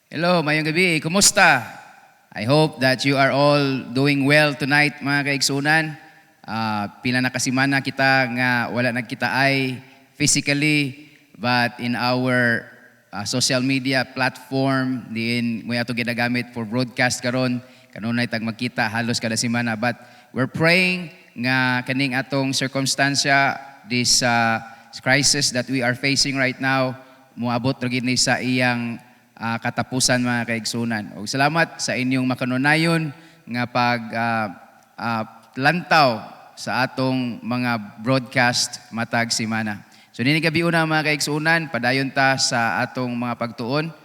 Hello, mayong gabi. Kumusta? I hope that you are all doing well tonight, mga kaigsunan. Pila na kasimana kita nga wala nagkita ay physically, but in our social media platform, diin mo ato ginagamit for broadcast karon. Kanunay tag magkita halos kada semana. But we're praying nga kaning atong circumstansya, this crisis that we are facing right now, moabot ra gid ni sa iyang katapusan, mga kaigsunan. O salamat sa inyong makanunayon nga lantaw sa atong mga broadcast matag simana. So nini gabi una, mga kaigsunan, padayon ta sa atong mga pagtuon.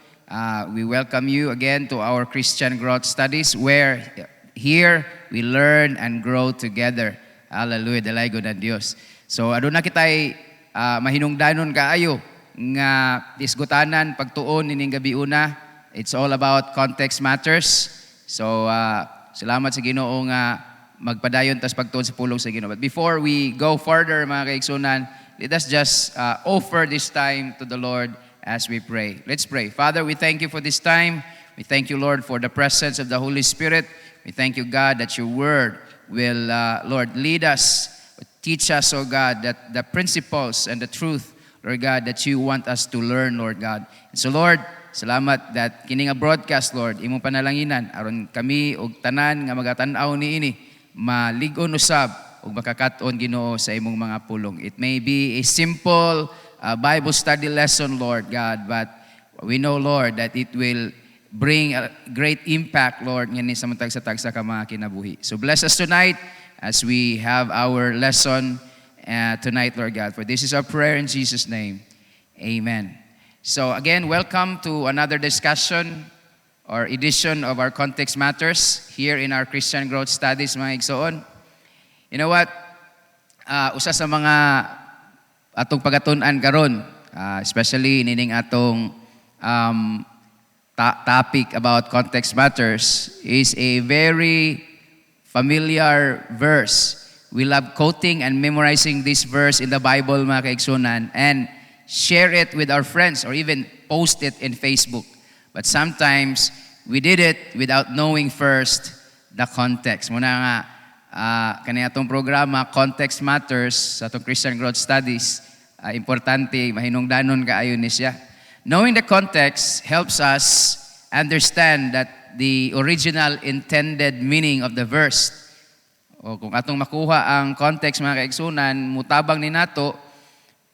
We welcome you again to our Christian Growth Studies, where here we learn and grow together. Hallelujah, dalaygo na Dios. So aduna kitay mahinungdanon kaayo nga disgutanan pagtuon nining gabi una. It's all about context matters. So salamat sa Ginoo nga magpadayon tas pagtuon sa pulong sa Ginoo. But before we go further, mga kaigsunan, let us just offer this time to the Lord as we pray. Let's pray. Father, we thank you for this time. We thank you, Lord, for the presence of the Holy Spirit. We thank you, God, that your word will, Lord, lead us, teach us, oh God, that the principles and the truth, Lord God, that you want us to learn, Lord God. And so, Lord, salamat that kini nga broadcast, Lord, imong panalanginan aron kami og tanan nga magatan-aw niini maligon usab ug makakat-on, Ginoo, sa imong mga pulong. It may be a simple Bible study lesson, Lord God, but we know, Lord, that it will bring a great impact, Lord, ngani sa matag-sa ka mga kinabuhi. So bless us tonight as we have our lesson tonight, Lord God. For this is our prayer in Jesus' name. Amen. So again, welcome to another discussion or edition of our Context Matters here in our Christian Growth Studies, mga igsoon. You know what? Usa sa mga atong pagatun-an karon, especially nining atong topic about Context Matters, is a very familiar verse. We love quoting and memorizing this verse in the Bible, mga kaigsunan, and share it with our friends or even post it in Facebook. But sometimes we did it without knowing first the context. Muna nga, kaniya itong programa, Context Matters, sa itong Christian Growth Studies, importante, mahinungdanon kaayon ni siya. Knowing the context helps us understand that the original intended meaning of the verse. O kung atong makuha ang context, mga kaigsunan, mutabang ni nato,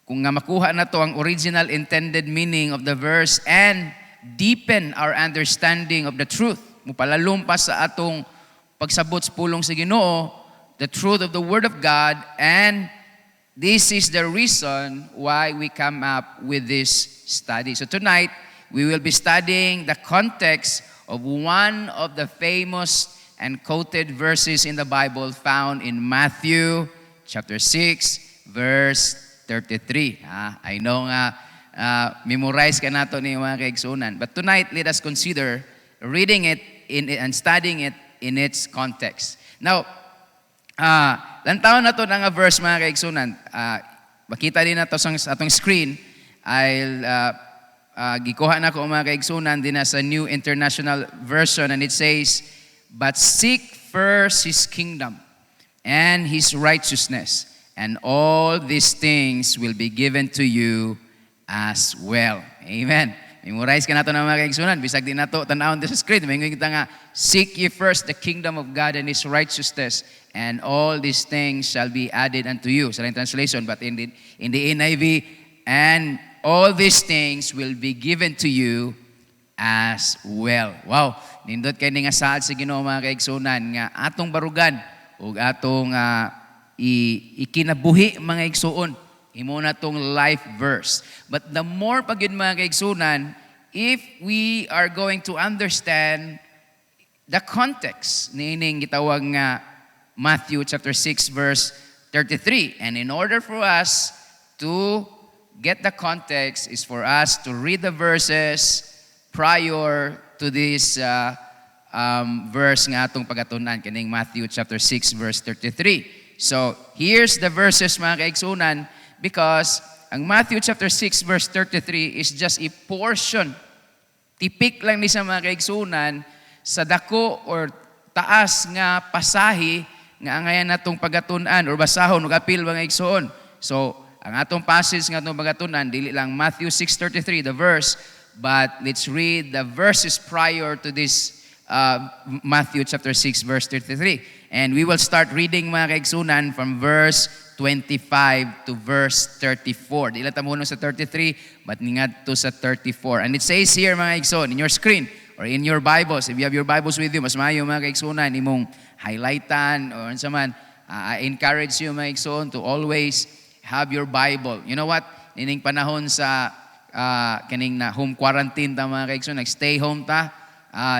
kung nga makuha nato ang original intended meaning of the verse and deepen our understanding of the truth, mupalalom pa sa atong pagsabot sa pulong sa Ginoo, the truth of the Word of God, and this is the reason why we come up with this study. So tonight, we will be studying the context of one of the famous and quoted verses in the Bible found in Matthew chapter 6, verse 33. I know nga, memorize ka nato ni mga kaigsunan. But tonight, let us consider reading it and studying it in its context. Now, lantaon na to nga verse, mga kaigsunan. Makita din na to sa atong screen. Gikuha na ko, mga kaigsunan, din na sa New International Version, and it says, "But seek first His kingdom and His righteousness, and all these things will be given to you as well." Amen. Memorize ka na ito ng mga kaigsunan. Bisag din na ito, tanawin sa screen. May kita nga, "Seek ye first the kingdom of God and His righteousness, and all these things shall be added unto you." Sa translation, but in the NIV, "and all these things will be given to you as well." Wow, nindot kay nga saad sa Ginoo, mga kaigsunan, nga atong barugan ug atong ikinabuhi, mga igsuon. Imo na tong life verse. But the more pag yun, mga kaigsunan, if we are going to understand the context niining gitawag nga Matthew chapter 6 verse 33, and in order for us to get the context is for us to read the verses prior to this verse nga atong pagatunan, kining Matthew chapter 6 verse 33. So, here's the verses, mga kaigsunan, because ang Matthew chapter 6 verse 33 is just a portion tipik lang ni sa mga kaigsunan sa dako or taas nga pasahi nga angayan natong pagatun-an or basahon ug apil mga igsoon. So, ang atong passage nga atong pagatun-an dili lang Matthew 6:33 the verse, but let's read the verses prior to this Matthew chapter 6 verse 33. And we will start reading mga kaigsunan from verse 25 to verse 34. Di lang tamuno sa 33, but ningat to sa 34. And it says here mga kaigsoon, in your screen or in your Bibles, if you have your Bibles with you, mas maayo mga kaigsunan, imong highlightan or ano man, I encourage you mga kaigsoon to always have your Bible. You know what? Nining panahon sa kaning na home quarantine ta mga kaigsoon, nag-stay home ta.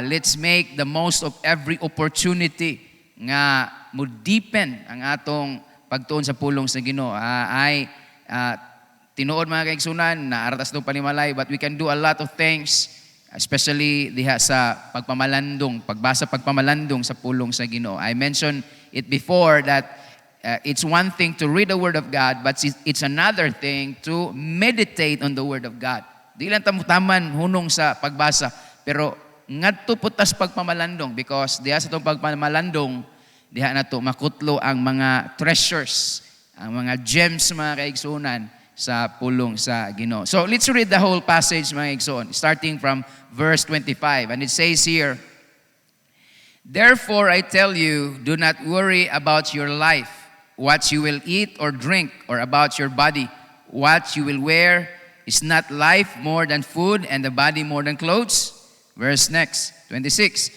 Let's make the most of every opportunity nga mo deepen ang atong pagtuon sa pulong sa Ginoo. Tinuod mga kaigsunan na aratas do panimalay, but we can do a lot of things, especially diha sa pagbasa pagpamalandong sa pulong sa Ginoo. I mentioned it before that it's one thing to read the Word of God, but it's another thing to meditate on the Word of God. Di lang taman hunong sa pagbasa, pero ngadto putas pagpamalandong, because diha sa itong pagpamalandong, diha na to makutlo ang mga treasures, ang mga gems mga kaigsunan sa pulong sa Ginoo. So let's read the whole passage mga kaigsoon, starting from verse 25. And it says here, "Therefore I tell you, do not worry about your life, what you will eat or drink, or about your body, what you will wear. Is not life more than food, and the body more than clothes?" Verse next, 26.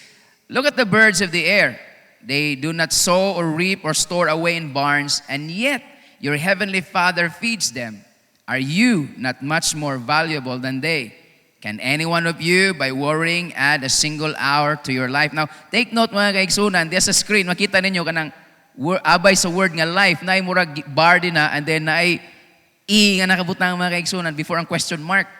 "Look at the birds of the air. They do not sow or reap or store away in barns, and yet your heavenly Father feeds them. Are you not much more valuable than they? Can any one of you, by worrying, add a single hour to your life?" Now, take note mga kaigsunan, diya sa screen, makita ninyo kanang abay sa word nga life, na ay murag bar din na, and then na ay nga nakabutang mga kaigsunan before ang question mark.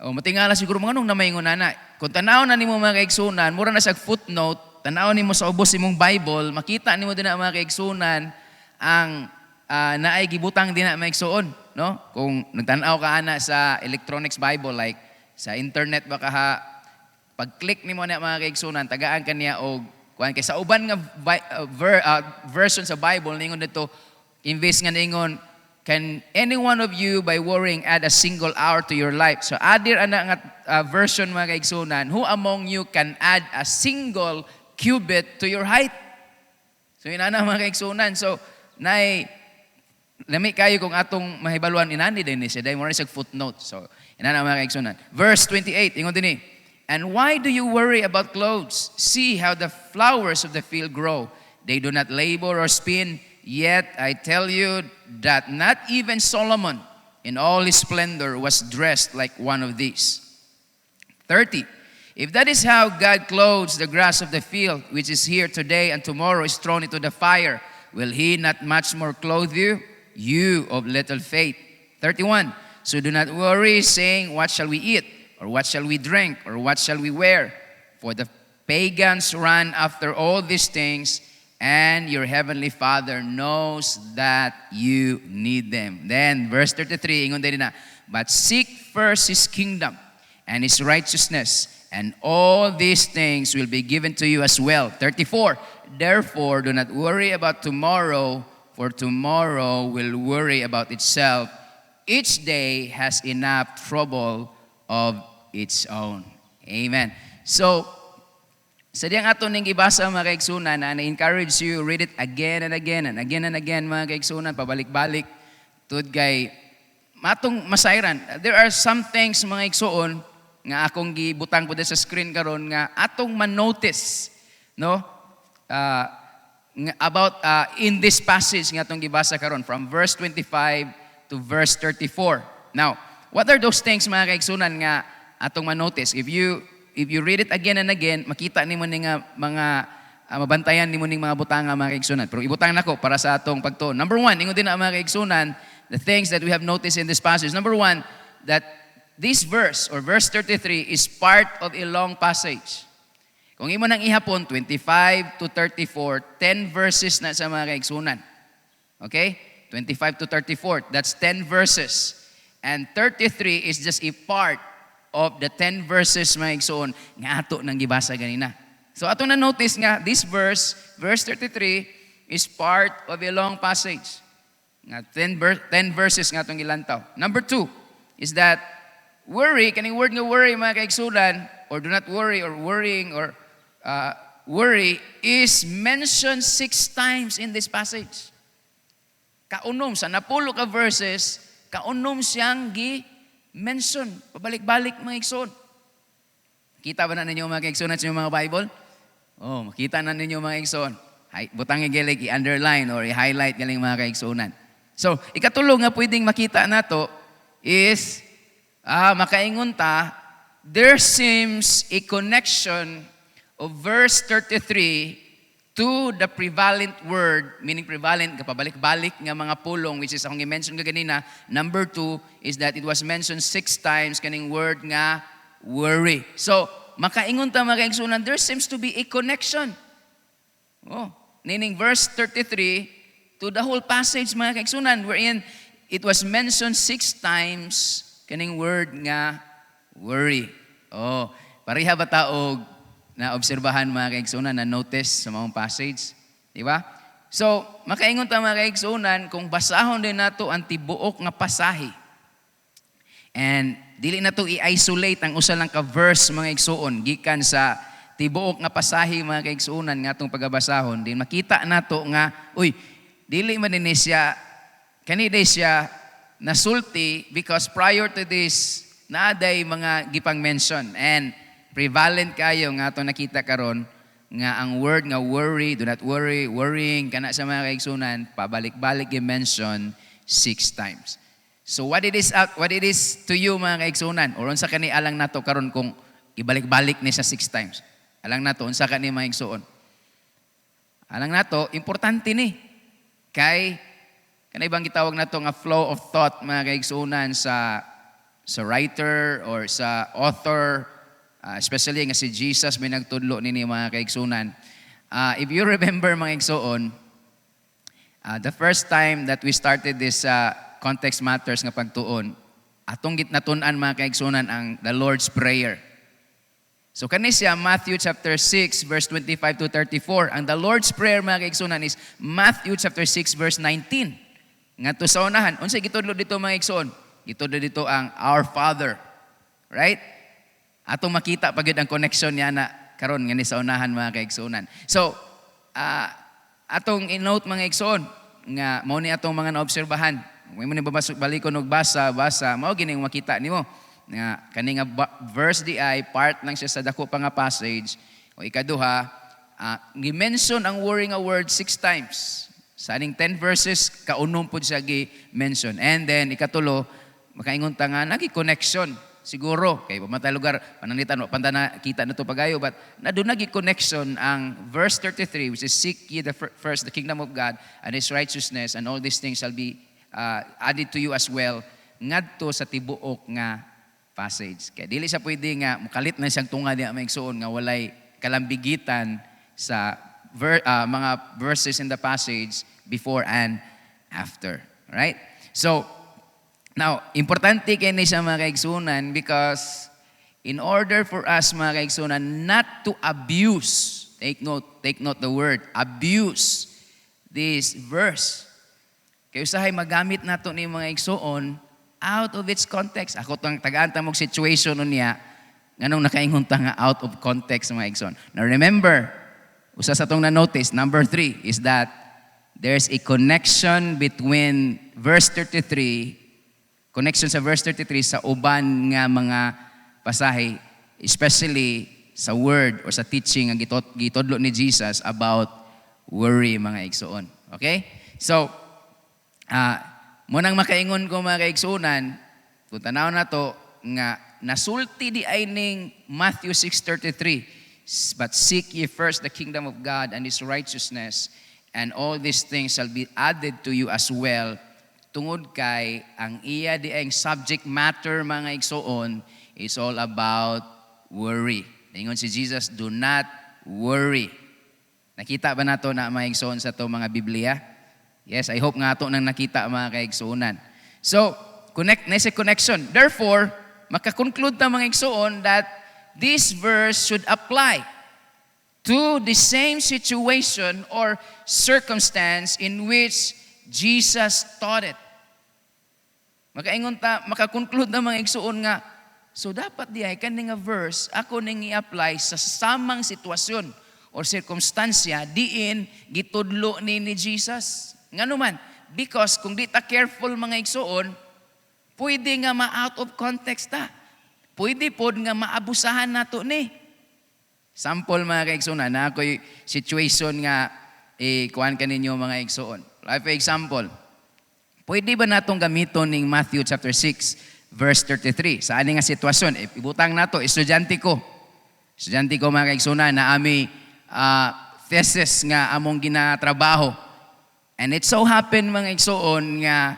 O, matingala siguro mga nung namaingon na. Kung tanaw na nimo mga kaigsunan, mura na sa footnote, tanaw nimo sa ubos imong Bible, makita nimo din na mga kaigsunan ang naay gibutang din na mga kaigsuon, no? Kung nagtanaw ka ana sa electronics Bible, like sa internet baka pag-click nimo na mga kaigsunan, tagaan kaniya og kuan kay sa uban nga version sa Bible ningon dito, imbes nga ningon, "Can any one of you by worrying add a single hour to your life?" So adir ana nga version mga kaigsunan, "Who among you can add a single cubit to your height?" So inana mga kaigsunan. So lami kayo kung atong mahibaluan inani din ni siya, dahil mo rin sa footnote. So inana mga kaigsunan. Verse 28, ingon din "And why do you worry about clothes? See how the flowers of the field grow. They do not labor or spin. Yet I tell you that not even Solomon in all his splendor was dressed like one of these." 30. "If that is how God clothes the grass of the field, which is here today and tomorrow is thrown into the fire, will he not much more clothe you, you of little faith?" 31. "So do not worry, saying, what shall we eat? Or what shall we drink? Or what shall we wear? For the pagans run after all these things, and your heavenly Father knows that you need them." Then, verse 33, ingon din na, "But seek first His kingdom and His righteousness, and all these things will be given to you as well." 34, "Therefore, do not worry about tomorrow, for tomorrow will worry about itself. Each day has enough trouble of its own." Amen. So, sa diyang ato ning ibasa mga kaigsunan, na encourage you, read it again and again and again and again mga kaigsunan, pabalik-balik, tud kay matong masayran. There are some things mga kaigsuon nga akong gibutang po sa screen karon nga atong man-notice, no? About in this passage nga atong gibasa karon from verse 25 to verse 34. Now, what are those things mga kaigsunan nga atong man-notice? If you read it again and again, makita nimo ni nga mga mabantayan nimo ning mga butanga mga kaigsunan. Pero ibutang nako para sa atong pagtuon. Number 1, ingon din na mga kaigsunan, the things that we have noticed in this passage. Number 1, that this verse or verse 33 is part of a long passage. Kung imo nang ihapon 25 to 34, 10 verses na sa mga kaigsunan. Okay? 25 to 34, that's 10 verses. And 33 is just a part of the 10 verses mga igsoon nga ato nang gibasa ganina. So ato na notice nga this verse 33 is part of a long passage. Nga 10 verses nga atong gilantaw. Number 2 is that worry, kaning word nga worry mga kaigsunan, or do not worry, or worrying, or worry is mentioned 6 times in this passage. Kaunom sa napulo ka verses, kaunom siyang gi-mention. Pabalik-balik mga igsoon. Kita ba na ninyo mga kaigsoon sa inyong mga Bible? Oh, makita na ninyo mga igsoon. Butang gilig i-underline or i-highlight galing mga kaigsunan. So, ikatulong nga pwedeng makita nato is makaingon ta, there seems a connection of verse 33 to the prevalent word, meaning prevalent, kapabalik-balik nga mga pulong, which is akong i-mention ka ganina. Number 2 is that it was mentioned 6 times kaning word nga worry. So, makaingon ta mga kaigsunan, there seems to be a connection. Oh, meaning verse 33 to the whole passage mga kaigsunan, wherein it was mentioned 6 times kaning word nga worry. Oh, pareha ba taog na obserbahan mga kaigsunan na notice sa mga passage? Di ba? So, makaingon ta mga kaigsunan kung basahon din nato ang tibuok nga pasahi. And dili na to i-isolate ang usa lang ka verse mga igsuon gikan sa tibuok nga pasahi mga kaigsunan nga atong pagabasahon, din makita nato nga dili man ni siya kanida siya nasulti because prior to this naaday mga gipang mention, and prevalent kayo nga atong nakita karon nga ang word nga worry, do not worry, worrying kana sa mga kaigsunan pabalik-balik i-mention 6 times. So what it is to you mga kaigsunan, or unsa kani alang nato karon kung ibalik-balik ni sa 6 times? Alang nato unsa kani mga igsuon? Alang nato importante ni kay kanay bang gitawag nato nga flow of thought mga kaigsunan sa writer or sa author, especially nga si Jesus may nagtudlo nini mga kaigsunan. If you remember mga igsuon, the first time that we started this context matters nga pagtuon, atong gitnatun-an mga kaigsunan ang the Lord's Prayer. So kani siya Matthew chapter 6 verse 25 to 34. Ang the Lord's Prayer mga kaigsunan is Matthew chapter 6 verse 19. Ngadto sa unahan, unsay gitudlo dito mga igsoon? Gitudlo dito ang Our Father. Right? Atong makita pagid ang connection niya na karon ngani sa unahan mga kaigsunan. So atong i-note mga igsoon nga mao ni atong mga naobserbahan. May mo ni balikon og basa mao gining makita nimo nga kani nga verse di ay part lang siya sa dako pa nga passage. O ikaduha, gi-mention ang worry nga word 6 times. Sa aning 10 verses kaunom pud siya gi-mention. And then ikatulo, makaingon ta nga nagi-connection siguro kay pamatay lugar pananglitan panta na kita nato pagayo, but naduna gi-connection ang verse 33 which is seek ye first the kingdom of God and his righteousness, and all these things shall be added to you as well, ngadto sa tibuok nga passage. Kaya dili siya pwede nga mukalit na siyang tunga diya maigsuon nga walay kalambigitan sa mga verses in the passage before and after. Right? So, now, importante kay ni siya mga kaigsunan because in order for us mga kaigsunan not to abuse, take note the word, abuse this verse. Kaya usahay magamit nato ni mga igsuon out of its context. Ako tang tagaan ta mong situation niya nganong nakaingon ta nga out of context mga igsoon. Now remember, usa sa tong na-notice, number 3 is that there's a connection between verse 33, connection sa verse 33 sa uban nga mga pasahe, especially sa word or sa teaching ang gitudlo ni Jesus about worry mga igsoon. Okay? So, munang makaingon ko mga kaigsunan, kung tanaw na to, nga nasulti di ay ning Matthew 6:33, but seek ye first the kingdom of God and his righteousness, and all these things shall be added to you as well. Tungod kay ang iya di ay subject matter mga igsoon is all about worry. Ingon si Jesus, do not worry. Nakita ba nato na mga igsoon sa to mga Biblia? Yes, I hope nga ito nang nakita mga kaigsuunan. So, nasa connection. Therefore, makakonclude ta mga igsoon that this verse should apply to the same situation or circumstance in which Jesus taught it. Makaingon ta, makakonclude na mga igsoon nga, so dapat diay kani nga verse ako ning i-apply sa samang sitwasyon or circumstansya diin gitudlo ni Jesus. Ngano man, because kung di ta careful mga igsoon, pwede nga ma-out of context ta. Pwede pod nga maabusahan nato ni. Sample mga kaigsoon na ako'y situation nga kuhan kaninyo mga igsoon. Like for example, pwede ba natong gamiton ning Matthew chapter 6 verse 33? Sa ani nga sitwasyon, ibutang nato estudyante ko. Estudyante ko mga kaigsoon na ami thesis nga among ginatrabaho. And it so happen mga igsoon nga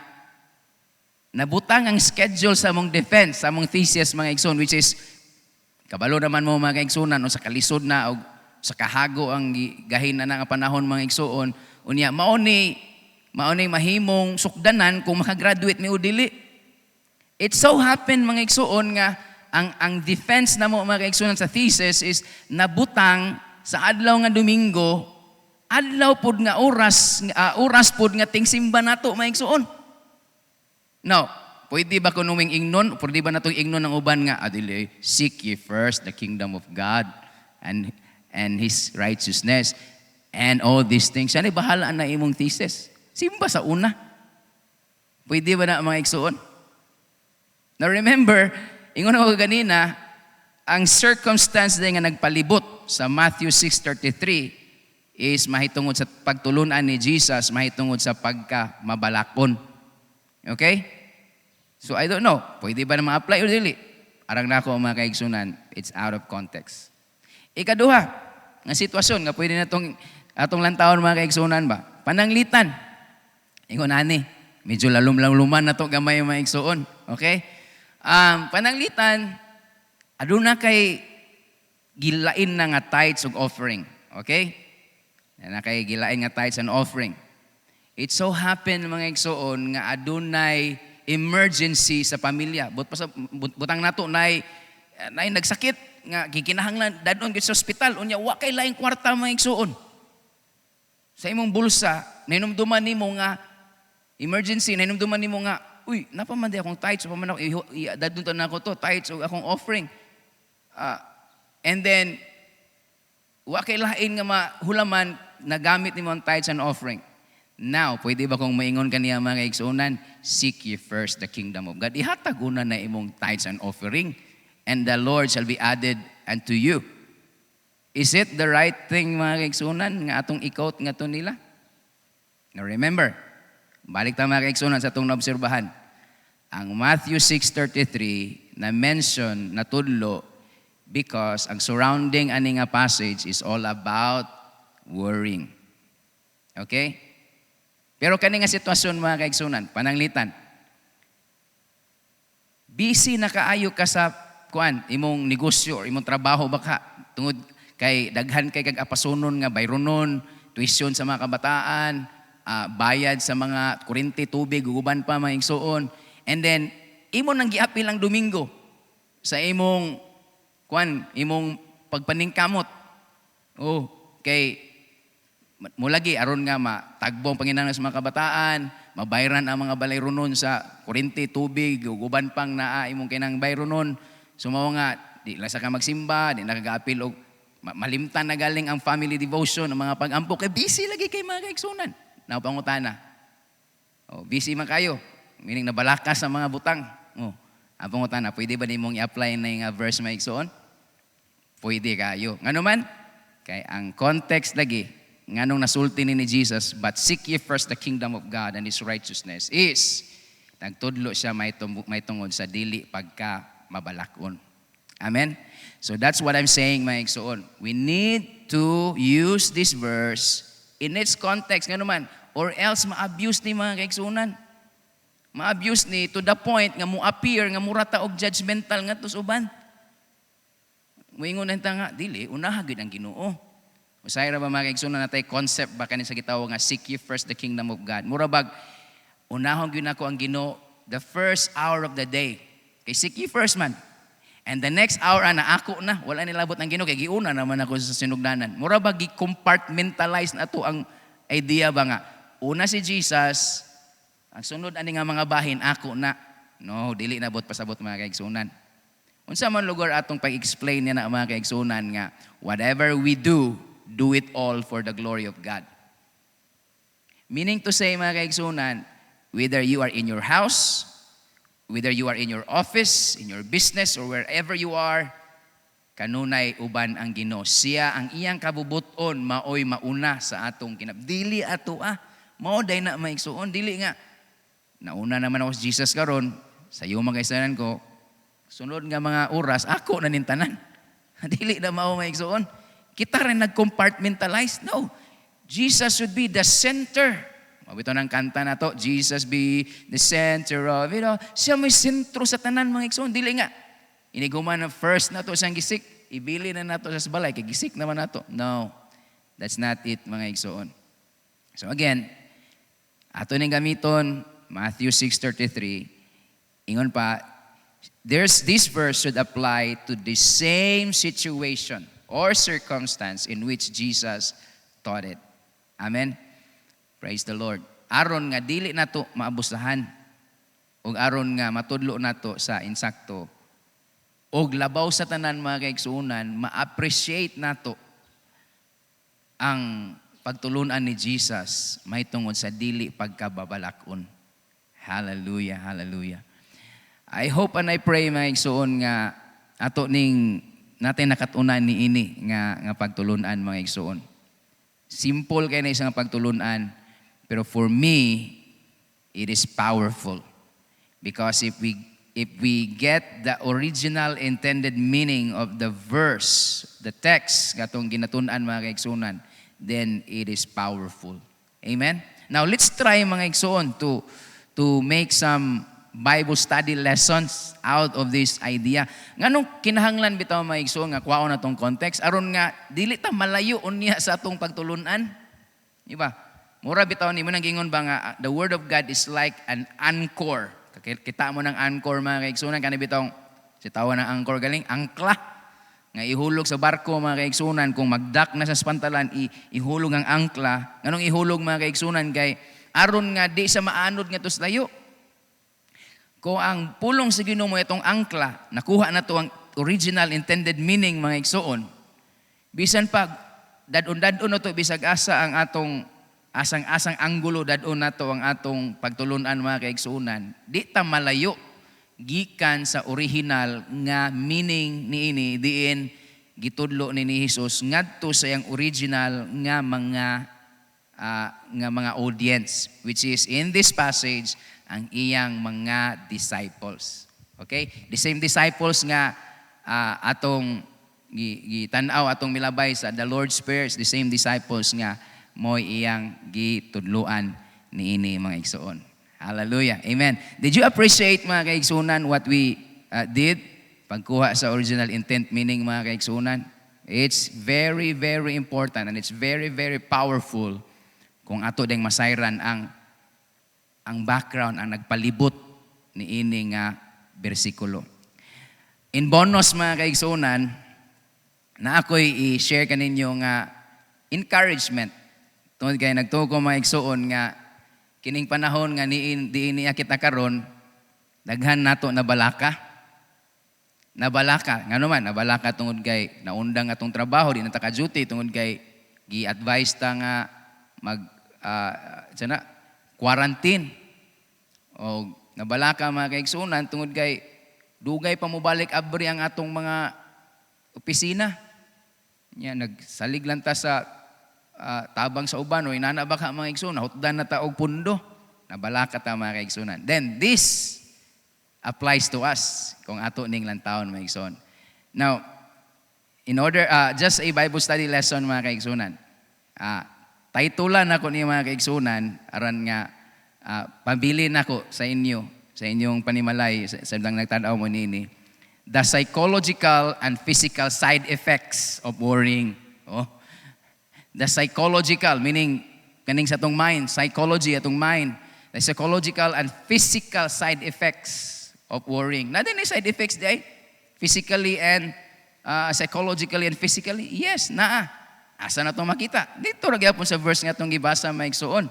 nabutang ang schedule sa among defense, sa among thesis mga igsoon, which is kabalo naman mo mga igsoonan o sa kalisod na o sa kahago ang gahin na nga panahon mga igsoon, unya mauni mahimong sukdanan kung makagraduate ni udili. It so happen mga igsoon nga ang defense na mo mga igsoonan sa thesis is nabutang sa adlaw nga Domingo, adlaw pod nga oras pod nga tingsimba nato mga igsoon. Now, pwede ba kunuming ingnon? Pwede ba natong ingnon ng uban nga, adili, seek ye first the kingdom of God and His righteousness and all these things. Yan ay bahala na imong thesis. Simba sa una. Pwede ba na mga igsoon? Now remember, ingon ako ganina, ang circumstance din nga nagpalibot sa Matthew 6:33 is mahitungod sa pagtulunan ni Jesus, mahitungod sa pagka-mabalakon. Okay? So I don't know, pwede ba na ma-apply o dili? Arang na ako mga kaigsunan, it's out of context. Ikaduha, nga sitwasyon, nga pwede na atong lantawon mga kaigsunan ba? Pananglitan. Ingon ani, medyo lalum-laluman na to gamay mga igsuon. Okay? Pananglitan, aduna kay gilain na nga tithes ug offering. Okay? Na kay gilain nga tithes and offering. It so happen mga igsoon nga adunay emergency sa pamilya. Butang nato nay nagsakit nga gikinahanglan dadon gid sa ospital unya wa kay laing kwarta mga igsoon. Sa imong bulsa nahinumduman nimo nga emergency, nahinumduman nimo nga uy napaman di akong tithes pa man ako dadon ta nako to tithes ug akong offering. And then wa kay lain nga mahulaman nagamit nimo ang tithes and offering. Now, pwede ba kung maingon kaniya mga igsuunan, seek ye first the kingdom of God. Ihatag una na imong tithes and offering, and the Lord shall be added unto you. Is it the right thing mga igsuunan nga atong ikot nga to nila? Now remember, balik ta mga igsuunan sa atong naobserbahan. Ang Matthew 6:33 na mention na tudlo because ang surrounding ani nga passage is all about worrying. Okay? Pero kani nga sitwasyon mga kaigsunan, pananglitan. Busy na kaayo ka sa imong negosyo or imong trabaho baka tungod kay daghan kay kag apasunon nga bayronon, tuition sa mga kabataan, bayad sa mga kuryente, tubig, uban pa mga igsuon. And then imo nang giapil ang Domingo sa imong imong pagpaningkamot. Oh, kay mulagi aron nga matagbong panginahanglan sa mga kabataan, mabayran ang mga balayronon sa kuryente, tubig, uban pang naa imong kinang bayronon. Sumawa nga di lang sa ka magsimba, di nakagaapil og malimtan na galing ang family devotion, ang mga pag-ampo kay busy lagi kay mga kaigsunan. Napangutana. Oh, busy man kayo. Meaning nabalakas sa mga butang. Oh, ang pangutana, pwede ba nimong i-apply na yung verse mga igsuon? Pwede kayo. Ngano man? Kay ang context lagi nganong nasulti ni Jesus, but seek ye first the kingdom of God and His righteousness is nagtudlo siya may tungod sa dili pagka mabalakon. Amen? So that's what I'm saying mga igsuon. We need to use this verse in its context nga naman or else ma-abuse ni mga kaigsunan. Ma-abuse ni to the point nga mo-appear nga murata og judgmental nga tus uban. Moingon na nga dili unahagid ang Ginoo. Usay ra ba mga kaigsunan natay concept ba kani sa gitawag nga seek ye first the kingdom of God. Mura bag unahon gyud nako ang Ginoo the first hour of the day. Kay seek ye first man. And the next hour na ako na, wala nilabot ng Ginoo kay giuna naman ako sa sinugdanan. Mura ba gi-compartmentalize na to ang idea ba nga? Una si Jesus, ang sunod ani nga mga bahin ako na. No, dili na bot pasabot mga kaigsunan. Unsa man lugar atong pag-explain niya na mga kaigsunan nga whatever we do, do it all for the glory of God. Meaning to say mga kaigsunan, whether you are in your house, whether you are in your office, in your business, or wherever you are, kanunay uban ang Ginoo. Siya ang iyang kabubuton maoy mauna sa atong dili ato mao day na maigsuon, dili nga nauna naman ako si Jesus karon sa iyo mga kaisanan ko. Sunod nga mga oras ako na nintanan. Dili na mao maigsuon. Kita rin nag-compartmentalize. No. Jesus should be the center. Mabito ng kanta na to, Jesus be the center of it all. Siya may sentro sa tanan mga igsoon. Dili nga, iniguman na first na to siyang gisik, ibili na nato sa balay, kay gisik naman nato. No, that's not it mga igsoon. So again, ato ning gamiton, Matthew 6:33, ingon pa, this verse should apply to the same situation or circumstance in which Jesus taught it. Amen? Praise the Lord. Aron nga dili nato maabusahan ug aron nga matudlo nato sa insakto og labaw sa tanan mga kaigsuonan, ma-appreciate nato ang pagtulunan ni Jesus may tungod sa dili pagkababalakon. Hallelujah, hallelujah. I hope and I pray mga igsuon nga ato ning natin nakatunan ni ini nga pagtulunan mga igsuon. Simple kay na isang pagtulunan. Pero for me, it is powerful. Because if we get the original intended meaning of the verse, the text, katong ginatun-an mga kaigsunan, then it is powerful. Amen? Now, let's try mga igsuon to make some Bible study lessons out of this idea. Nganong kinahanglan bitaw mga igsuon nga kwaon na tong context, aron nga dili ta malayo unya sa atong pagtulunan. Di ba? Mura bitaw ni mo nang gingon ba nga the word of God is like an anchor. Kita mo ng anchor mga kaigsunan kanhi bitaw si tawa ng anchor galing angkla nga ihulog sa barko mga kaigsunan kung magdak na sa spantalan ihulog ang angkla. Nganong ihulog mga kaigsunan kay aron nga di sa maanod nga tos layo. Kung ang pulong sa Ginoo mo itong angkla, nakuha na to ang original intended meaning mga igsuon. Bisan pag dadon-dadon na to bisag asa ang atong asang-asang anggulo dadon nato ang atong pagtulunan mga kaigsuonan, di ta malayo gikan sa original nga meaning niini diin gitudlo ni Hesus ngadto sa iyang original nga mga audience, which is in this passage ang iyang mga disciples. Okay? The same disciples nga atong gitanaw atong milabay sa the Lord's Prayers, the same disciples nga mo'y iyang gitudluan niini mga igsoon. Hallelujah. Amen. Did you appreciate mga kaigsunan what we did? Pagkuha sa original intent meaning mga kaigsunan. It's very, very important and it's very, very powerful kung ato ding masayran ang background, ang nagpalibot niini nga bersikulo. In bonus mga kaigsunan, na ako'y i-share kaninyo nga encouragement. Tungod kay nagtuko mga igsuon nga kining panahon nga diin niya kita karon daghan nato nabalaka. Nabalaka, ngano man nabalaka tungod kay naundang atong trabaho di na ta ka-duty tungod kay gi-advise ta nga quarantine. O nabalaka mga kaigsunan tungod kay dugay pa mo balik abri ang atong mga opisina. Nya nagsalig lang ta sa tabang sa uban o inana ba ka mga igsunan, hutdan na ta og pundo, nabalaka ta mga kaigsunan. Then this applies to us kung ato ning lantawon mga igsunan. Now, in order, just a Bible study lesson mga kaigsunan. Titulan ako ni mga kaigsunan, aran nga pabili nako sa inyo, sa inyong panimalay, sa lang nagtanaw mo nini. The psychological and physical side effects of worrying. Oh. The psychological, meaning kaning sa atong mind, psychology atong mind. The psychological and physical side effects of worrying. Na din side effects di ay? Physically and psychologically and physically? Yes, naa. Asa na itong makita? Dito ragyapon sa verse nga itong gibasa maigsuon.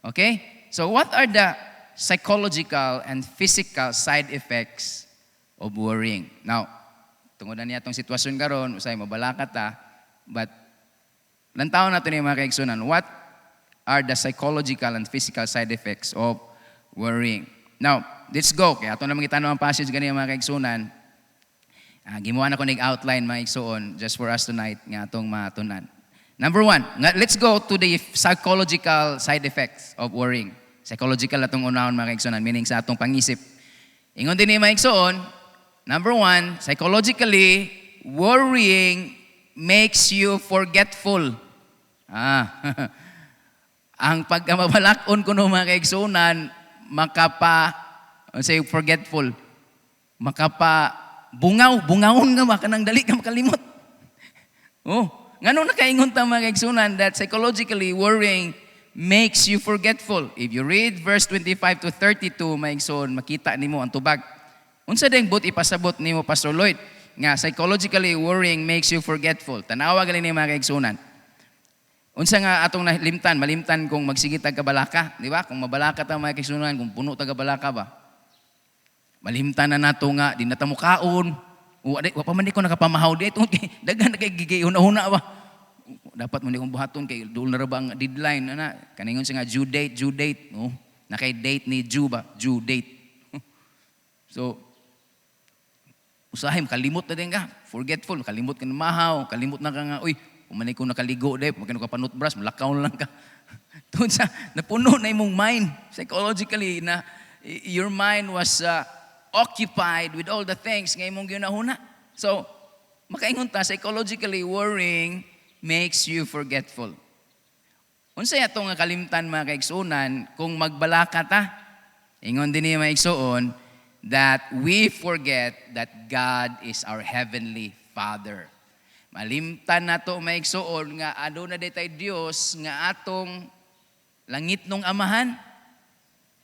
Okay? So what are the psychological and physical side effects of worrying? Now, tungod na niya itong sitwasyon karon, usay mabalaka ta, but lantaon natin yung mga kaigsunan, what are the psychological and physical side effects of worrying? Now, let's go. Kaya ito na mga tanong ang passage ganyan mga kaigsunan. Gimuha na ko nag-outline mga igsuon just for us tonight nga atong matunan. Number 1, let's go to the psychological side effects of worrying. Psychological atong unahon mga kaigsunan, meaning sa atong pangisip. Ingon din ni mga igsuon, number 1, psychologically, worrying makes you forgetful. Ang pagkamabalakon ko ng mga kaigsunan, say forgetful, bungawon nga ba, kanang dali ka makalimot. Ngano nakaingon ta mga kaigsunan that psychologically worrying makes you forgetful. If you read verse 25 to 32, mga kaigsunan, makita nimo ang tubag. Unsa ding but ipasabot nimo Pastor Lloyd nga psychologically worrying makes you forgetful. Tanawa gali ni mga kaigsunan. Unsa nga atong malimtan kung magsigit tag kabalaka, di ba? Kung mabalaka ta mga kaigsunan, kung puno tag kabalaka ba? Malimtan na nato nga di na ta mukaon. Wa pa man ko nakapamahaw dito kay daghan na kay gigihuna ba. Dapat mo ni kong buhaton kay dul na ra ba ang deadline ana. Kaningon siya nga due date, no? Na kay date ni due ba? Due date. So usahay kalimot na din ka, forgetful, kalimot ka na mahaw, kalimot na ka nga, uy, kumanay ko nakaligo, magkano ka panutbras, malakaw lang ka. Doon sa, napuno na imong mind, psychologically, na your mind was occupied with all the things nga imong ginahuna. So, makaingon ta, psychologically, worrying makes you forgetful. Unsay ato nga kalimtan mga kaigsunan, kung magbalaka ta, ingon din niya maigsuon, that we forget that God is our heavenly Father. Malimtan na to maigsuon nga aduna day Dios nga atong langit nung amahan.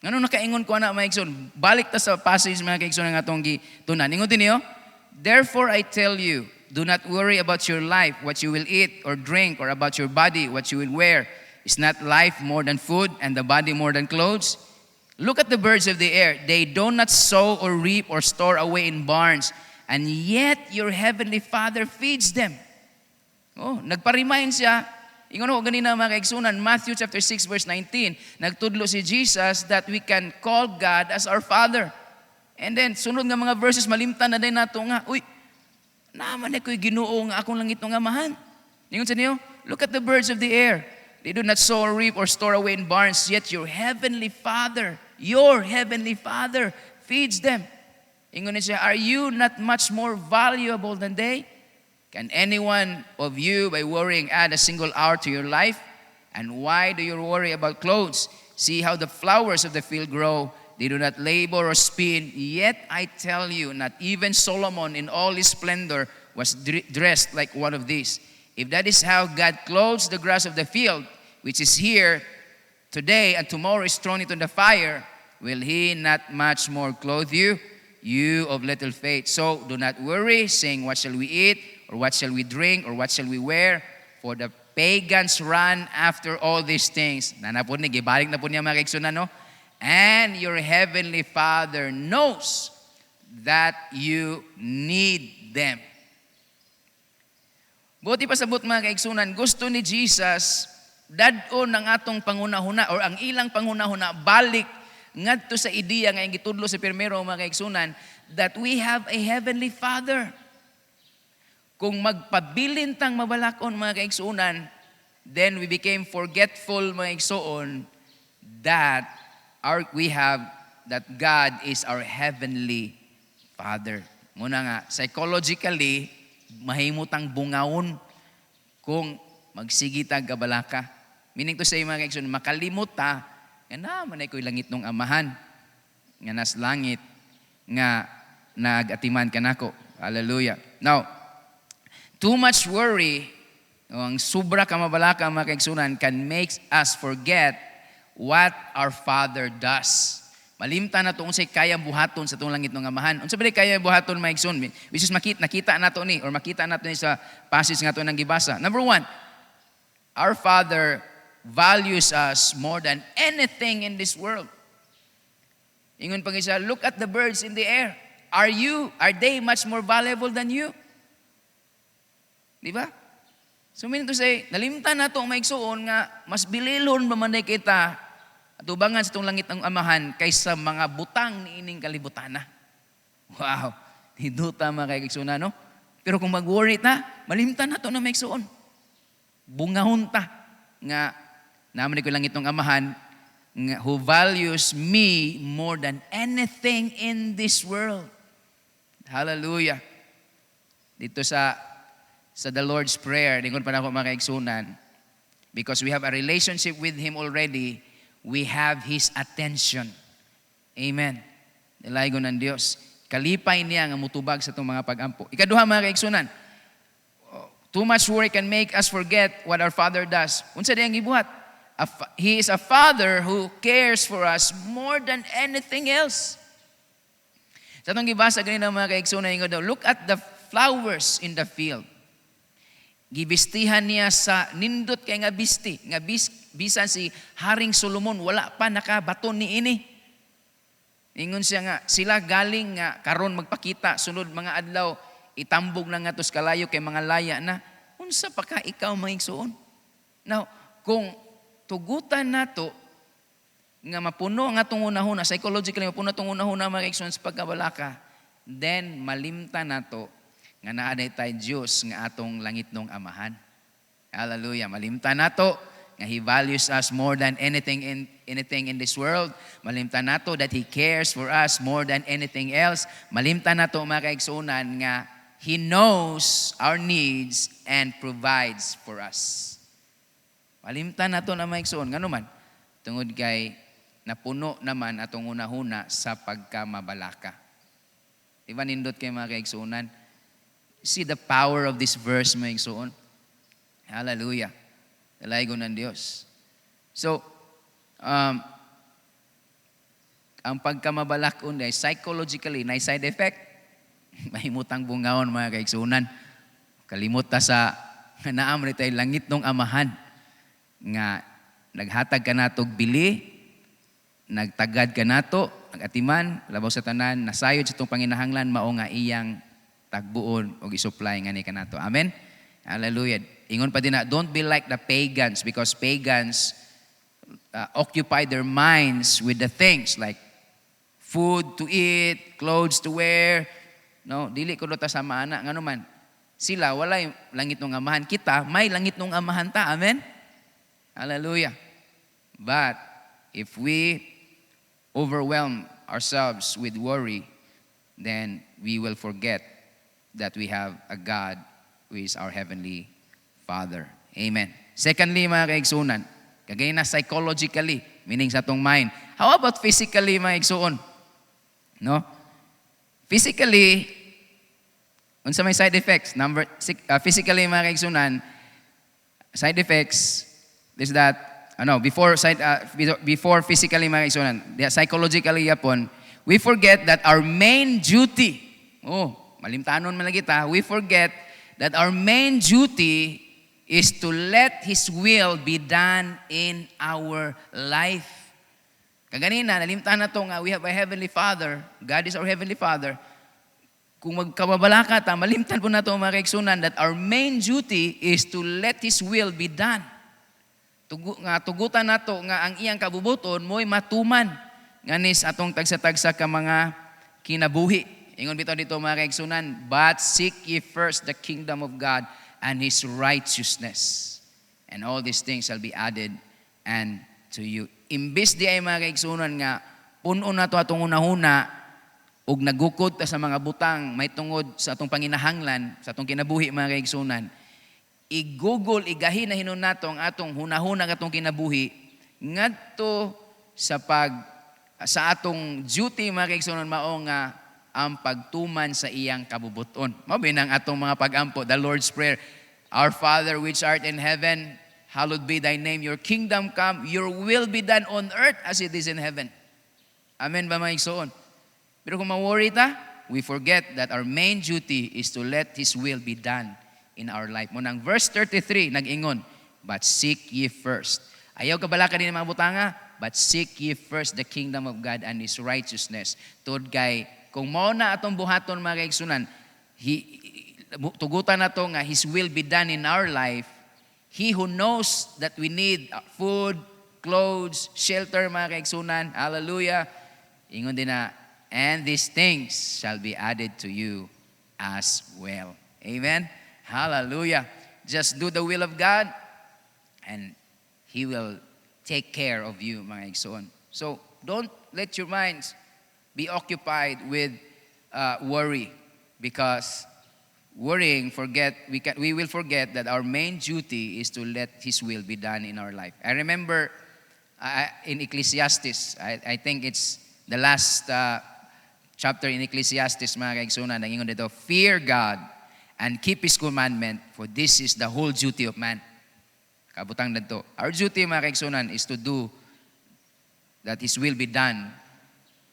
Ngano nakaingon ko na maigsuon? Balik ta sa passage mga kaigsuon nga atong gitunan. Ingon din niyo, therefore I tell you, do not worry about your life, what you will eat or drink, or about your body, what you will wear. Is not life more than food, and the body more than clothes? Look at the birds of the air. They do not sow or reap or store away in barns, and yet your heavenly Father feeds them. Nagpa-remind siya. Ingon ko ganina mga kaigsunan, Matthew chapter 6 verse 19, nagtudlo si Jesus that we can call God as our Father. And then, sunod nga mga verses, malimtan na din nato nga, uy, naman ako'y Ginoo nga akong langit ng amahan. Ingon sa niyo, look at the birds of the air. They do not sow or reap or store away in barns, yet your heavenly Father feeds them. Ingon siya, are you not much more valuable than they? Can any one of you, by worrying, add a single hour to your life? And why do you worry about clothes? See how the flowers of the field grow. They do not labor or spin. Yet I tell you, not even Solomon in all his splendor was dressed like one of these. If that is how God clothes the grass of the field, which is here today and tomorrow is thrown into the fire, will He not much more clothe you, you of little faith? So do not worry, saying, what shall we eat, or what shall we drink, or what shall we wear? For the pagans run after all these things. Nanapod ni, gibalik na po niya mga kaigsunan, no? And your heavenly Father knows that you need them. Buti pa sabot mga kaigsunan, gusto ni Jesus, dadon ang atong pangunahuna or ang ilang pangunahuna balik ngadto sa ideya nga yung gitudlo sa pirmero mga kaigsunan that we have a heavenly Father. Kung magpabilin tang mabalakon mga kaigsunan, then we became forgetful mga kaigsuon that that God is our heavenly Father. Muna nga, psychologically, mahimutang bungawon kung magsigitag kabalaka. Meaning to say mga kaigsuon, makalimot ta, nga naman ay ko'y langit ng amahan, nga nas langit, nga nag-atiman ka nako. Hallelujah. Now, too much worry, ang sobra ka mabalaka mga kaigsunan, can make us forget what our Father does. Malimtan nato unsay kaya buhaton sa tong langit ng amahan. Unsa ba kaya buhaton maigsoon? Which is nakita nato ni or makita nato ni sa passage nga to nang gibasa. Number one, our Father values us more than anything in this world. Ingon pang isa, look at the birds in the air. Are they much more valuable than you? Di ba? So meaning to say, nalimtan nato ang maigsoon nga mas bililon ba man kita at ubangan sa itong langit ng amahan kaysa mga butang ni ining kalibutana. Wow! Hiduta mga kaiksuna, no? Pero kung mag-worry ta, malimtan nato na maigsoon. Bungahon ta nga naman ko langit ng amahan nga, who values me more than anything in this world. Hallelujah. Dito sa the Lord's Prayer, dingon pa na ako mga kaigsunan, because we have a relationship with Him already, we have His attention. Amen. Nilaygo ng Diyos. Kalipay niya nga mutubag sa itong mga pag-ampo. Ikaduha mga kaigsunan, too much worry can make us forget what our Father does. Unsa diyang gibuhat? He is a Father who cares for us more than anything else. Sa itong gibasa ganina mga kaigsunan, look at the flowers in the field. Gibistihan niya sa nindot kay nga bisti, nga bisan si Haring Solomon wala pa nakabaton ni ini. Ingon siya nga sila galing nga karon magpakita sunod mga adlaw itambog na nga tos kalayo kay mga laya na unsa pa ka ikaw maigsuon. Now, kung tugutan nato nga mapuno nga atong unahuna, psychologically mapuno atong unahuna mga kaigsuon sa pagkabalaka, then malimtan nato nga naaday tayo Diyos nga atong langit nung amahan. Hallelujah. Malimtan nato nga He values us more than anything in this world. Malimtan nato that He cares for us more than anything else. Malimtan nato mga kaigsuonan nga He knows our needs and provides for us. Malimtan nato na maigsuon. Ngano man? Tungod kay napuno naman atong unahuna sa pagkamabalaka. Diba nindot kay mga kaigsuonan? See the power of this verse, mga igsoon. Hallelujah. Dalaygo ng Diyos. So, ang pagkamabalakon ay psychologically, na side effect, mahimutang bungawon mga kaigsunan. Kalimot ta sa naam rin tayo langit ng amahan. Nga naghatag ka natog bili, nagtagad ka nato, nagatiman, labaw sa tanan, nasayod sa itong panginahanglan, mao nga iyang tagbuon o isupply nga ni kanato. Amen? Hallelujah. Ingon pa din na, don't be like the pagans because pagans occupy their minds with the things like food to eat, clothes to wear. No, dili ko ta sa maana ngano man. Sila wala yung langit ng amahan, kita may langit ng amahan ta. Amen? Hallelujah. But if we overwhelm ourselves with worry, then we will forget that we have a God who is our Heavenly Father. Amen. Secondly, mga kaigsunan, kagaya na psychologically, meaning sa atong mind. How about physically, mga kaigsuon? No? Physically, unsa may side effects? Physically, mga kaigsunan, side effects is that, before physically, mga kaigsunan, psychologically yapon, we forget that our main duty, malimtanon man lang kita, we forget that our main duty is to let His will be done in our life. Kaganina, nalimtahan na ito nga, we have a Heavenly Father. God is our Heavenly Father. Kung magkababalaka ta, malimtan po na ito mga kaigsunan that our main duty is to let His will be done. Tugutan na ito nga ang iyang kabubuton mo'y matuman. Nganis atong tagsa-tagsa ka mga kinabuhi. Ingon bitaw dito mga kaigsunan, but seek ye first the kingdom of God and His righteousness. And all these things shall be added and to you. Imbis di ay mga kaigsunan nga, puno na to atong unahuna, ug nagukod ta sa mga butang, may tungod sa atong panginahanglan, sa atong kinabuhi mga kaigsunan, i-google, igahin na hinon nato ang atong hunahuna atong kinabuhi, ngadto sa atong duty mga kaigsunan mao nga, ang pagtuman sa iyang kabubuton. Mabinang atong mga pag-ampo, the Lord's Prayer. Our Father which art in heaven, hallowed be thy name. Your kingdom come, your will be done on earth as it is in heaven. Amen ba mga igsoon? Pero kung ma-worry ta, we forget that our main duty is to let His will be done in our life. Munang verse 33, nag-ingon, but seek ye first. Ayaw kabalaka din ng mga butanga, but seek ye first the kingdom of God and His righteousness. Tod kay, kung mao na atong buhaton mga kaigsunan, tugutan na to nga His will be done in our life. He who knows that we need food, clothes, shelter mga kaigsunan, hallelujah, ingon din na, and these things shall be added to you as well. Amen? Hallelujah. Just do the will of God and He will take care of you, mga igsoon. So, don't let your minds be occupied with worry, because worrying, we will forget that our main duty is to let His will be done in our life. I remember in Ecclesiastes, I think it's the last chapter in Ecclesiastes, mga kaigsunan, nangingon dito, fear God and keep His commandment, for this is the whole duty of man. Kabutang dito. Our duty, mga kaigsunan, is to do that His will be done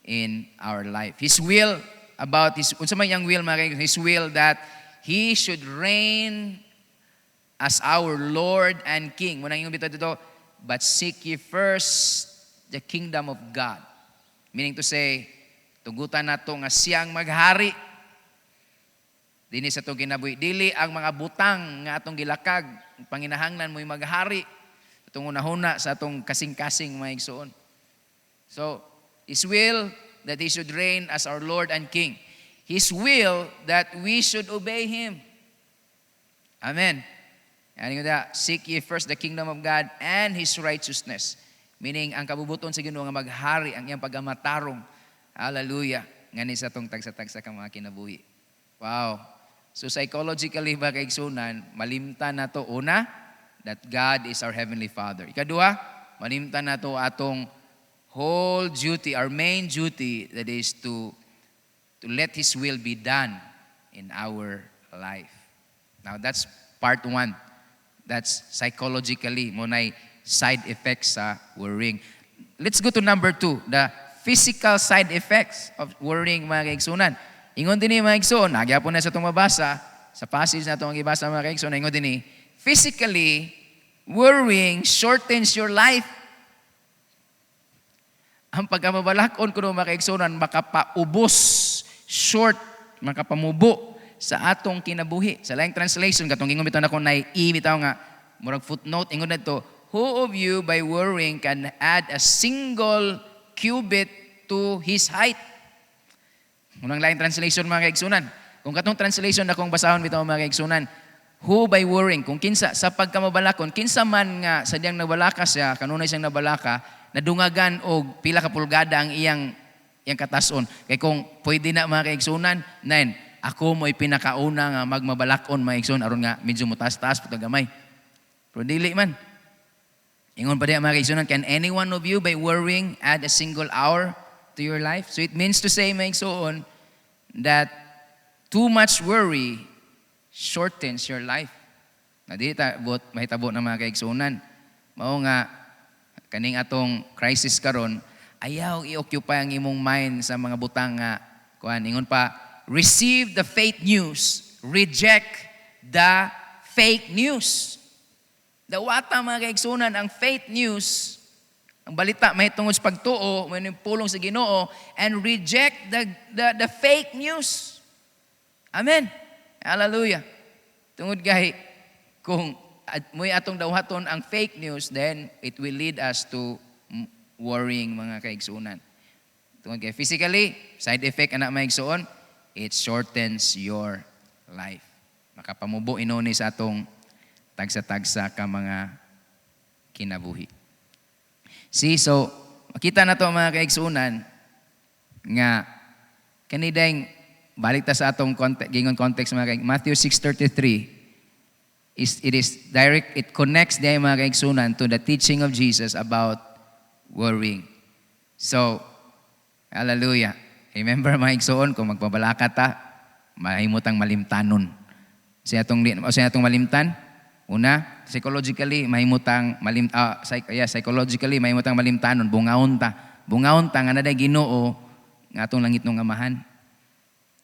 in our life. His will about unsa man yang will, mga kaigsunan, His will that He should reign as our Lord and King. Muna yung bito dito, but seek ye first the kingdom of God. Meaning to say, tugutan na to nga siyang maghari. Dini sa itong kinabuhi. Dili ang mga butang nga atong gilakag, panginahanglan mo'y maghari. Itong unahuna sa atong kasing-kasing mga igsoon. So, His will that He should reign as our Lord and King. His will that we should obey Him. Amen. Seek ye first the kingdom of God and His righteousness. Meaning, ang kabubuton sa Ginoo nga maghari, ang iyang pagamatarong. Hallelujah. Ngani sa itong tagsa-tagsa ka mga kinabuhi. Wow. So psychologically ba kaigsunan, malimtan na to una, that God is our Heavenly Father. Ikadua, malimtan na to atong whole duty, our main duty, that is to let His will be done in our life. Now that's part 1. That's psychologically, munay side effects sa worrying. Let's go to number 2, the physical side effects of worrying, mga kaigsunan. Ingon din mga kaigsoon, nagyapon na sa itong mabasa, sa passage na itong ibasa mga kaigsoon, ingon din physically, worrying shortens your life. Ang pagkamabalakon ko mga kaigsoon, makapaubos, short, makapamubo sa atong kinabuhi. Sa laing translation, katong ingon bitaw na kung bitaw nga, murag footnote, ingon na ito, who of you by worrying can add a single cubit to his height? Unang lain translation mga kaigsunan. Kung katong translation na kung basahon bitaw mga kaigsunan, who by worrying, kung kinsa sa pagkamabalakon, kinsa man nga sadyang nabalaka siya, kanunay siyang nabalaka, nadungagan og pila ka pulgada ang iyang katason. Kay kung pwede na mga kaigsunan, ako mo'y pinakauna nga magmabalakon mga kaigsunan, aron nga medyo mutas-taas pito gamay. Pero dili man. Ingon pa diya mga kaigsunan, can any one of you by worrying add a single hour to your life? So it means to say mga kaigsunan, that too much worry shortens your life. Na di mahitabo ng mga kaigsunan. Mao nga, kaning atong crisis karon, ayaw i-occupy ang imong mind sa mga butang nga, ingon pa, receive the fake news, reject the fake news. Dawata mga kaigsunan, ang fake news, ang balita may tungod sa pagtuo, may pulong sa Ginoo, and reject the fake news. Amen. Hallelujah. Tungod kay kung mo'y atong dawhaton ang fake news, then it will lead us to worrying mga kaigsunan. Tungod kay physically, side effect anak maigsuon, it shortens your life. Makapamubo inuni sa atong tagsa-tagsa ka mga kinabuhi. See, so, makita na to mga kaigsunan nga kanideng balik ta sa atong gingon context mga kaigsunan. Matthew 6:33 it connects the mga kaigsunan to the teaching of Jesus about worrying. So, hallelujah. Remember mga kaigsuon, kung magpabalaka ta, mahimutang malimtanon. Sa atong malimtan, una, psychologically mahimutang malimtanon, bungaon ta. Bungawon ta nga naday Ginoo nga atong langit ng amahan.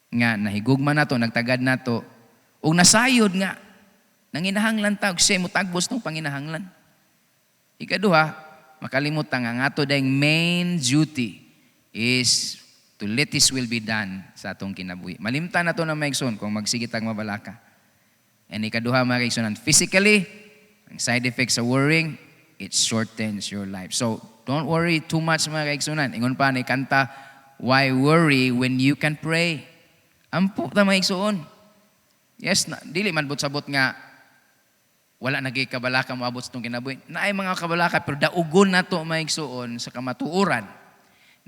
Nga nahigugma nato, nagtagad nato, ug nasayod nga nanginahanglan ta ug siya motagbos ng panginahanglan. Ikaduha, makalimot ta nga ang ato dayong main duty is to let His will be done sa atong kinabuhi. Malimtan na to na maigsoon kung magsigitag mabalaka. And ikaduha mga kaigsunan, physically, ang side effects sa worrying, it shortens your life. So, don't worry too much mga kaigsunan. Ingon pa ni kanta, why worry when you can pray? Ampo ta mga kaigsuon. Yes, dili man sabot nga wala nagay kabalaka moabot sa itong kinabuhi. Naay mga kabalaka, pero daugon na to mga kaigsuon sa kamatuoran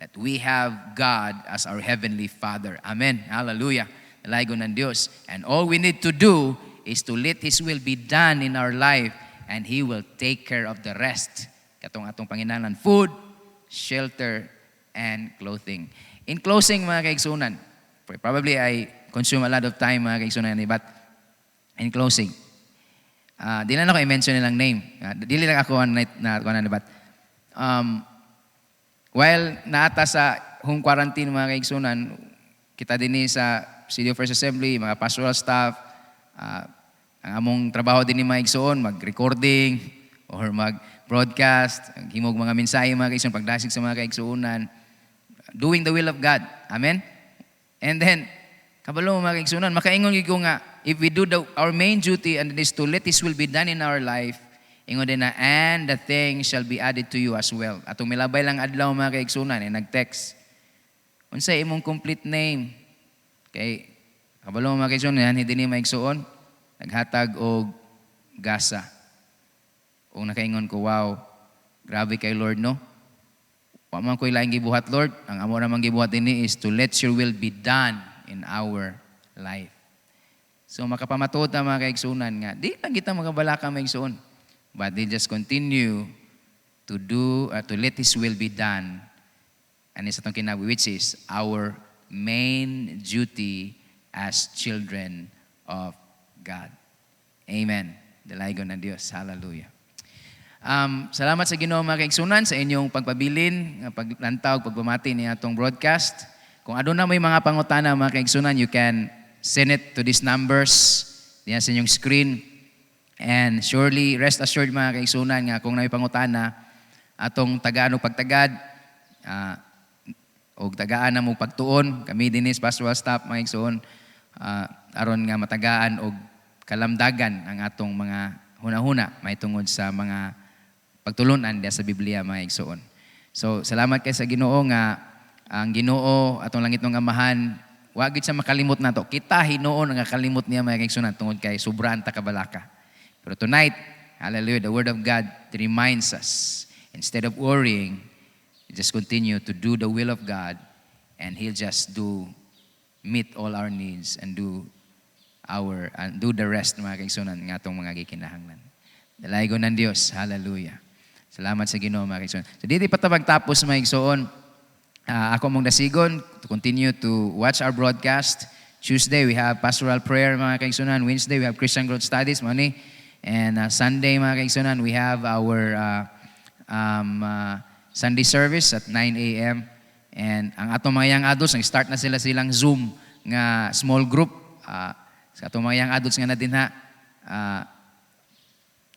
that we have God as our Heavenly Father. Amen. Hallelujah. Dalagon ng Diyos. And all we need to do is to let His will be done in our life and He will take care of the rest. Katong atong panginahanglan, food, shelter, and clothing. In closing, mga kaigsunan, probably I consume a lot of time, mga kaigsunan, but in closing, di lang ako i-mention nilang name. Dili lang ako but while naata sa home quarantine, mga kaigsunan, kita din sa City of First Assembly, mga pastoral staff, ang among trabaho din ni mga kaigsuon, mag-recording or mag-broadcast, himog mga mensahe, mga kaigsuon, pagdasig sa mga kaigsuonan, doing the will of God. Amen? And then, kabalo mga kaigsuonan, makaingon ko nga, if we do our main duty and it is to let His will be done in our life, ingon din na, and the things shall be added to you as well. Atong milabay lang adlaw mga kaigsuonan, nag-text. Unsay imong complete name? Kay, kabalo mga kaigsuonan, hindi ni maigsuon, naghatag og gasa. O nakaingon ko, wow, grabe kay Lord, no? Wa man ko'y laing gibuhat, Lord. Ang amo namang gibuhat ini is to let your will be done in our life. So makapamatuod na mga kaigsunan nga, di lang kita magabalaka maigsuon. But they just continue to do, to let His will be done. And isa itong kinabuhi, which is our main duty as children of God. Amen. Dalaygon ng Diyos. Hallelujah. Salamat sa Ginoo mga kaigsunan sa inyong pagpabilin, paglantaw, pagpamati ni atong broadcast. Kung aduna may mga pangutana mga kaigsunan, you can send it to these numbers diyan sa inyong screen. And surely, rest assured mga kaigsunan nga kung may pangutana, atong tagaan o pagtagad, o tagaan na mo pagtuon, kami dinis pastoral staff mga kaigsuon, aron nga matagaan o kalamdagan ang atong mga huna-huna may tungod sa mga pagtulunan diya sa Biblia mga igsoon. So salamat kay sa Ginoo nga ang Ginoo atong langit ng amahan wa gid sa makalimot nato. Kita hinuon nga kalimot niya mga igsoon tungod kay sobrang ta kabalaka. Pero tonight, hallelujah, the word of God reminds us instead of worrying, just continue to do the will of God and He'll just meet all our needs and do the rest mga kaigsunan ng atong mga gikinahanglan. Dalaygon ng Diyos. Hallelujah. Salamat sa Ginoo mga kaigsunan. So dito patapagtapos mga kaigsuon, ako mong dasigon to continue to watch our broadcast. Tuesday we have pastoral prayer mga kaigsunan. Wednesday we have Christian Growth Studies, money. And Sunday mga kaigsunan we have our Sunday service at 9 a.m. And ang atong mga young adults, nag-start na silang Zoom nga small group. Sa atong mga young adults nga na din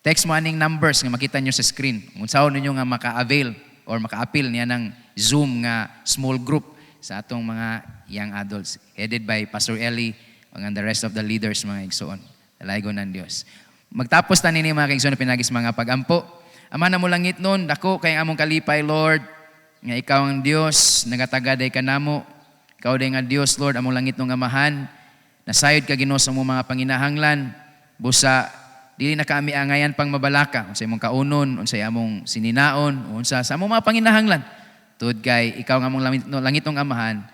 text mo aning numbers nga makita nyo sa screen. Unsaon ninyo nga maka-avail or maka-appeal niya ng Zoom nga small group sa atong mga young adults. Headed by Pastor Eli and the rest of the leaders mga igsoon. Dalaygon ng Diyos. Magtapos ta nini mga igsoon pinagis mga pagampo. Ama na mo langit nun, dako kay among kalipay Lord, nga ikaw ang Diyos, nagatagaday ka namo. Ikaw day nga Diyos Lord, among langit nung amahan. Nasayod ka Ginoo sa mong mga panginahanglan. Busa dili na kami angayan pang mabalaka unsay imong kaunon, unsay among sininaon, unsa sa among mga panginahanglan. Tud kay ikaw nga among langit ng amahan,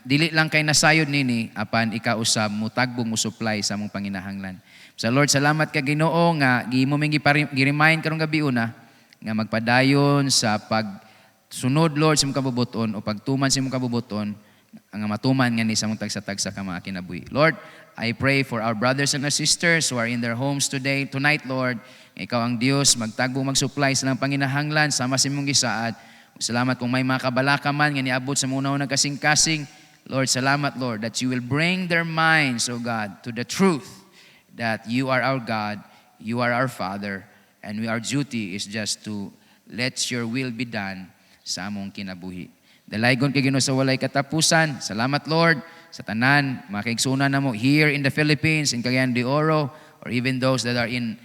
dili lang kay nasayod nini apan ikaw usab mo tagbong mo supply sa among panginahanglan. Sa Lord, salamat ka Ginoo nga gihimo ming gi-remind karong gabi una nga magpadayon sa pagsunod Lord sa imong kabubuton o pagtuman sa imong kabubuton ang matuman nga ni sa mong tagsa-tagsa ka mga kinabuhi. Lord, I pray for our brothers and our sisters who are in their homes tonight, Lord. Ikaw ang Diyos, magtagbo, mag-supply sa lang panginahanglan, sama sa imong gisaad. Salamat kung may mga kabalaka man nga niabot sa muna unang kasing-kasing. Lord, salamat, Lord, that you will bring their minds, O God, to the truth that you are our God, you are our Father, and our duty is just to let your will be done sa among kinabuhi. Dalaygon kay Ginoo sa walay katapusan. Salamat, Lord, sa tanan, mga kaigsunan na mo here in the Philippines, in Cagayan de Oro, or even those that are in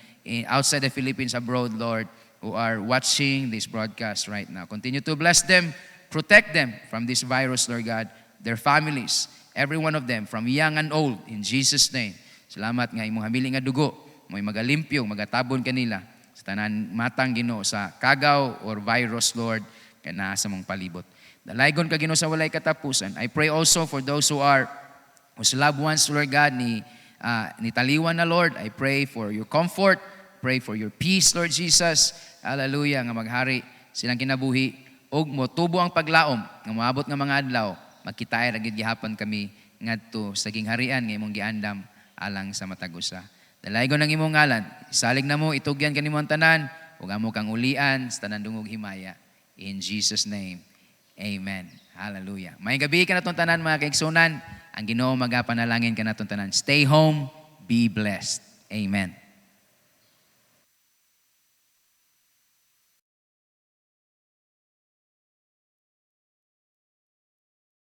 outside the Philippines, abroad, Lord, who are watching this broadcast right now. Continue to bless them, protect them from this virus, Lord God, their families, every one of them, from young and old, in Jesus' name. Salamat nga imong hamili nga dugo, mo'y magalimpyo, magatabon kanila sa tanan matang Ginoo sa kagaw or virus, Lord, kana sa mong palibot. Dalaygon ka Ginoo sa walay katapusan. I pray also for those whose loved ones, Lord God, ni taliwan na, Lord. I pray for your comfort, pray for your peace, Lord Jesus. Hallelujah, nga maghari silang kinabuhi. Og mo tubo ang paglaom, nga maabot nga mga adlaw, magkitaay ra gid gihapon kami ngadto sa gingharian nga imong giandam alang sa matag-usa. Dalaygon ang imong ngalan, isalig na mo, itugyan kanimo ang tanan, ug amo kang ulian sa tanan dungog himaya. In Jesus' name, amen. Hallelujah. May gabi ka natong tanan, mga kaigsunan. Ang Ginoo magapanalangin ka natong tanan. Stay home, be blessed. Amen.